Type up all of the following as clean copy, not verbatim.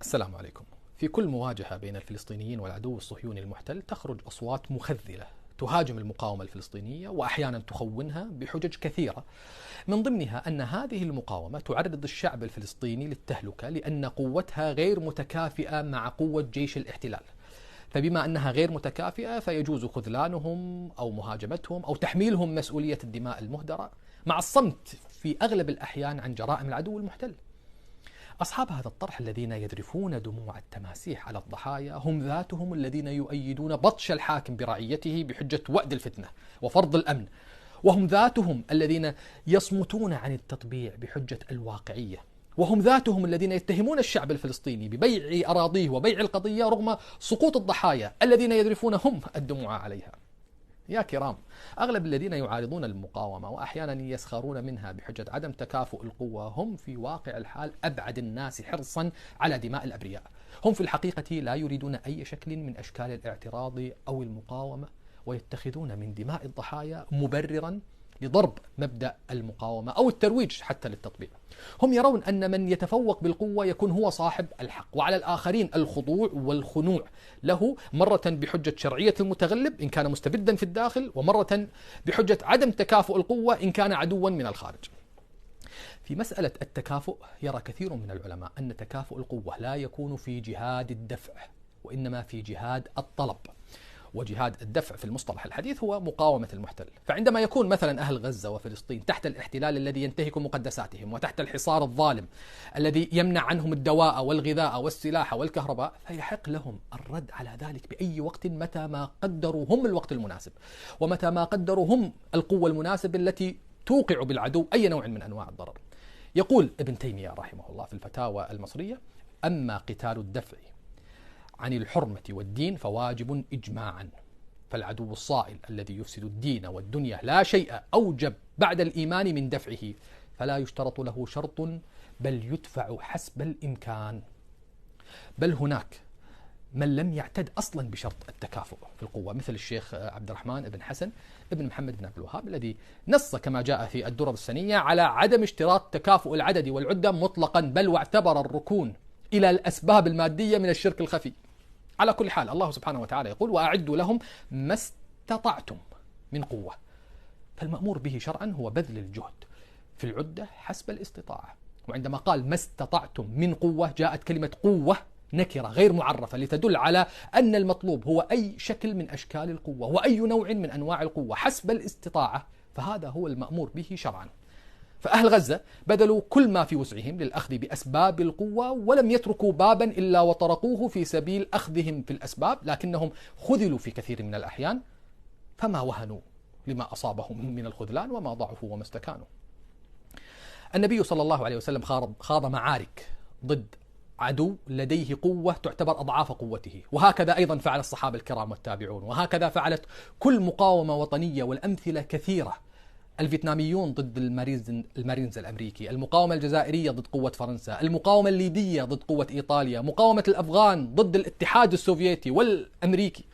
السلام عليكم. في كل مواجهة بين الفلسطينيين والعدو الصهيوني المحتل تخرج أصوات مخذلة تهاجم المقاومة الفلسطينية وأحيانا تخونها بحجج كثيرة، من ضمنها أن هذه المقاومة تعرض الشعب الفلسطيني للتهلكة لأن قوتها غير متكافئة مع قوة جيش الاحتلال، فبما أنها غير متكافئة فيجوز خذلانهم أو مهاجمتهم أو تحميلهم مسؤولية الدماء المهدرة مع الصمت في أغلب الأحيان عن جرائم العدو المحتل. أصحاب هذا الطرح الذين يذرفون دموع التماسيح على الضحايا هم ذاتهم الذين يؤيدون بطش الحاكم برعيته بحجة وأد الفتنة وفرض الأمن، وهم ذاتهم الذين يصمتون عن التطبيع بحجة الواقعية، وهم ذاتهم الذين يتهمون الشعب الفلسطيني ببيع أراضيه وبيع القضية رغم سقوط الضحايا الذين يذرفون هم الدموع عليها. يا كرام، أغلب الذين يعارضون المقاومة وأحيانا يسخرون منها بحجة عدم تكافؤ القوة هم في واقع الحال أبعد الناس حرصا على دماء الأبرياء. هم في الحقيقة لا يريدون أي شكل من أشكال الاعتراض أو المقاومة، ويتخذون من دماء الضحايا مبررا لضرب مبدأ المقاومة أو الترويج حتى للتطبيع. هم يرون أن من يتفوق بالقوة يكون هو صاحب الحق، وعلى الآخرين الخضوع والخنوع له، مرة بحجة شرعية المتغلب إن كان مستبدا في الداخل، ومرة بحجة عدم تكافؤ القوة إن كان عدوا من الخارج. في مسألة التكافؤ يرى كثير من العلماء أن تكافؤ القوة لا يكون في جهاد الدفع وإنما في جهاد الطلب، وجهاد الدفع في المصطلح الحديث هو مقاومة المحتل. فعندما يكون مثلا أهل غزة وفلسطين تحت الاحتلال الذي ينتهك مقدساتهم وتحت الحصار الظالم الذي يمنع عنهم الدواء والغذاء والسلاح والكهرباء، فيحق لهم الرد على ذلك بأي وقت متى ما قدروا هم الوقت المناسب، ومتى ما قدروا هم القوة المناسبة التي توقع بالعدو أي نوع من أنواع الضرر. يقول ابن تيمية رحمه الله في الفتاوى المصرية: أما قتال الدفع عن الحرمة والدين فواجب إجماعا، فالعدو الصائل الذي يفسد الدين والدنيا لا شيء أوجب بعد الإيمان من دفعه، فلا يشترط له شرط بل يدفع حسب الإمكان. بل هناك من لم يعتد أصلا بشرط التكافؤ في القوة، مثل الشيخ عبد الرحمن بن حسن بن محمد بن عبد الوهاب، الذي نص كما جاء في الدرر السنية على عدم اشتراط تكافؤ العدد والعدة مطلقا، بل واعتبر الركون إلى الأسباب المادية من الشرك الخفي. على كل حال، الله سبحانه وتعالى يقول: وأعدوا لهم ما استطعتم من قوة، فالمأمور به شرعا هو بذل الجهد في العدة حسب الاستطاعة. وعندما قال ما استطعتم من قوة جاءت كلمة قوة نكرة غير معرفة لتدل على أن المطلوب هو أي شكل من أشكال القوة وأي نوع من أنواع القوة حسب الاستطاعة، فهذا هو المأمور به شرعا. فأهل غزة بذلوا كل ما في وسعهم للأخذ بأسباب القوة، ولم يتركوا بابا إلا وطرقوه في سبيل أخذهم في الأسباب، لكنهم خذلوا في كثير من الأحيان فما وهنوا لما أصابهم من الخذلان وما ضعفوا وما استكانوا. النبي صلى الله عليه وسلم خاض معارك ضد عدو لديه قوة تعتبر أضعاف قوته، وهكذا أيضا فعل الصحابة الكرام والتابعون، وهكذا فعلت كل مقاومة وطنية، والأمثلة كثيرة. الفيتناميون ضد المارينز الأمريكي، المقاومة الجزائرية ضد قوة فرنسا، المقاومة الليبية ضد قوة إيطاليا، مقاومة الأفغان ضد الاتحاد السوفيتي والأمريكي.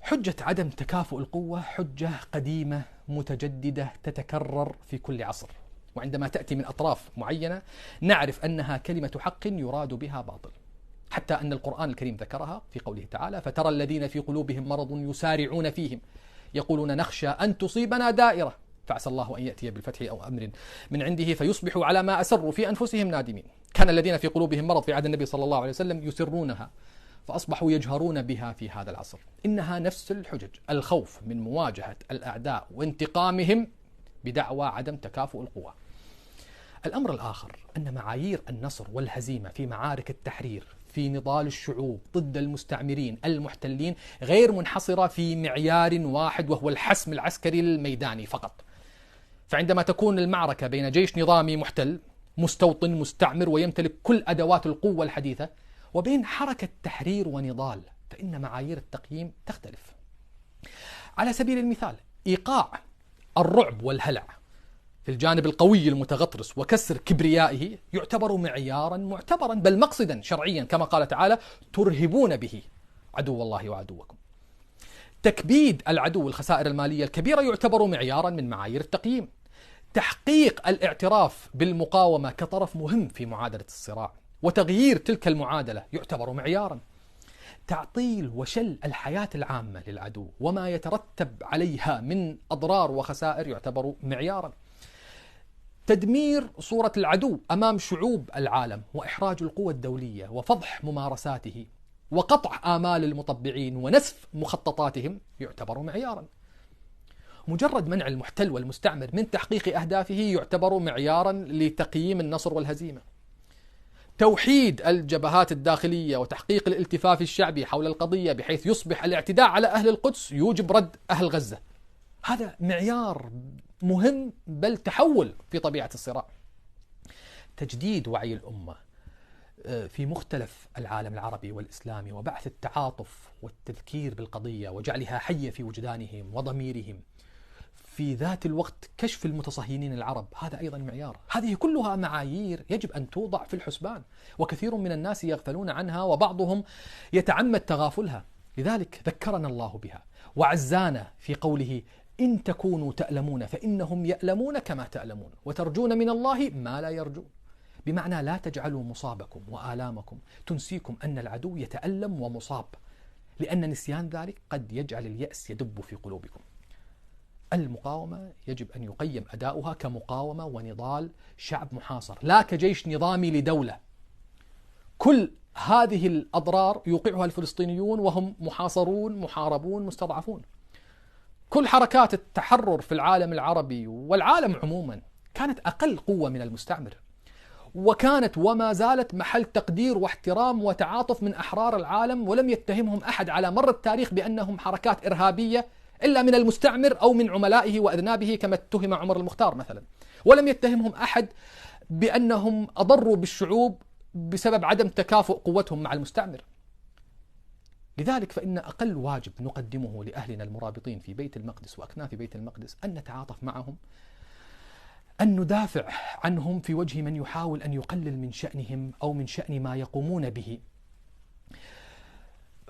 حجة عدم تكافؤ القوة حجة قديمة متجددة تتكرر في كل عصر، وعندما تأتي من أطراف معينة نعرف أنها كلمة حق يراد بها باطل، حتى أن القرآن الكريم ذكرها في قوله تعالى: فترى الذين في قلوبهم مرض يسارعون فيهم يقولون نخشى أن تصيبنا دائرة فعسى الله أن يأتي بالفتح أو أمر من عنده فيصبحوا على ما أسروا في أنفسهم نادمين. كان الذين في قلوبهم مرض في عهد النبي صلى الله عليه وسلم يسرونها فأصبحوا يجهرون بها في هذا العصر. إنها نفس الحجج، الخوف من مواجهة الأعداء وانتقامهم بدعوى عدم تكافؤ القوى. الأمر الآخر أن معايير النصر والهزيمة في معارك التحرير في نضال الشعوب ضد المستعمرين المحتلين غير منحصرة في معيار واحد، وهو الحسم العسكري الميداني فقط. فعندما تكون المعركة بين جيش نظامي محتل مستوطن مستعمر ويمتلك كل أدوات القوة الحديثة، وبين حركة تحرير ونضال، فإن معايير التقييم تختلف. على سبيل المثال، إيقاع الرعب والهلع في الجانب القوي المتغطرس وكسر كبريائه يعتبر معيارا معتبرا بل مقصدا شرعيا، كما قال تعالى: ترهبون به عدو الله وعدوكم. تكبيد العدو الخسائر المالية الكبيرة يعتبر معيارا من معايير التقييم. تحقيق الاعتراف بالمقاومة كطرف مهم في معادلة الصراع وتغيير تلك المعادلة يعتبر معيارا. تعطيل وشل الحياة العامة للعدو وما يترتب عليها من أضرار وخسائر يعتبر معيارا. تدمير صورة العدو أمام شعوب العالم وإحراج القوى الدولية وفضح ممارساته وقطع آمال المطبعين ونسف مخططاتهم يعتبر معيارا. مجرد منع المحتل والمستعمر من تحقيق أهدافه يعتبر معيارا لتقييم النصر والهزيمة. توحيد الجبهات الداخلية وتحقيق الالتفاف الشعبي حول القضية بحيث يصبح الاعتداء على أهل القدس يوجب رد أهل غزة، هذا معيار مهم بل تحول في طبيعة الصراع. تجديد وعي الأمة في مختلف العالم العربي والإسلامي وبعث التعاطف والتذكير بالقضية وجعلها حية في وجدانهم وضميرهم، في ذات الوقت كشف المتصهينين العرب، هذا أيضا معيار. هذه كلها معايير يجب أن توضع في الحسبان، وكثير من الناس يغفلون عنها وبعضهم يتعمد تغافلها. لذلك ذكرنا الله بها وعزانا في قوله: إن تكونوا تألمون فإنهم يألمون كما تألمون وترجون من الله ما لا يرجون. بمعنى لا تجعلوا مصابكم وآلامكم تنسيكم أن العدو يتألم ومصاب، لأن نسيان ذلك قد يجعل اليأس يدب في قلوبكم. المقاومة يجب أن يقيم أداؤها كمقاومة ونضال شعب محاصر، لا كجيش نظامي لدولة. كل هذه الأضرار يوقعها الفلسطينيون وهم محاصرون محاربون مستضعفون. كل حركات التحرر في العالم العربي والعالم عموما كانت أقل قوة من المستعمر، وكانت وما زالت محل تقدير واحترام وتعاطف من أحرار العالم، ولم يتهمهم أحد على مر التاريخ بأنهم حركات إرهابية إلا من المستعمر أو من عملائه وأذنابه كما اتهم عمر المختار مثلا. ولم يتهمهم أحد بأنهم أضروا بالشعوب بسبب عدم تكافؤ قوتهم مع المستعمر. لذلك فإن أقل واجب نقدمه لأهلنا المرابطين في بيت المقدس وأكناف بيت المقدس أن نتعاطف معهم، أن ندافع عنهم في وجه من يحاول أن يقلل من شأنهم أو من شأن ما يقومون به،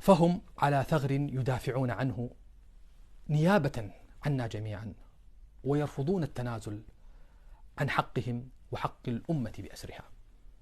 فهم على ثغر يدافعون عنه نيابة عنا جميعا، ويرفضون التنازل عن حقهم وحق الأمة بأسرها.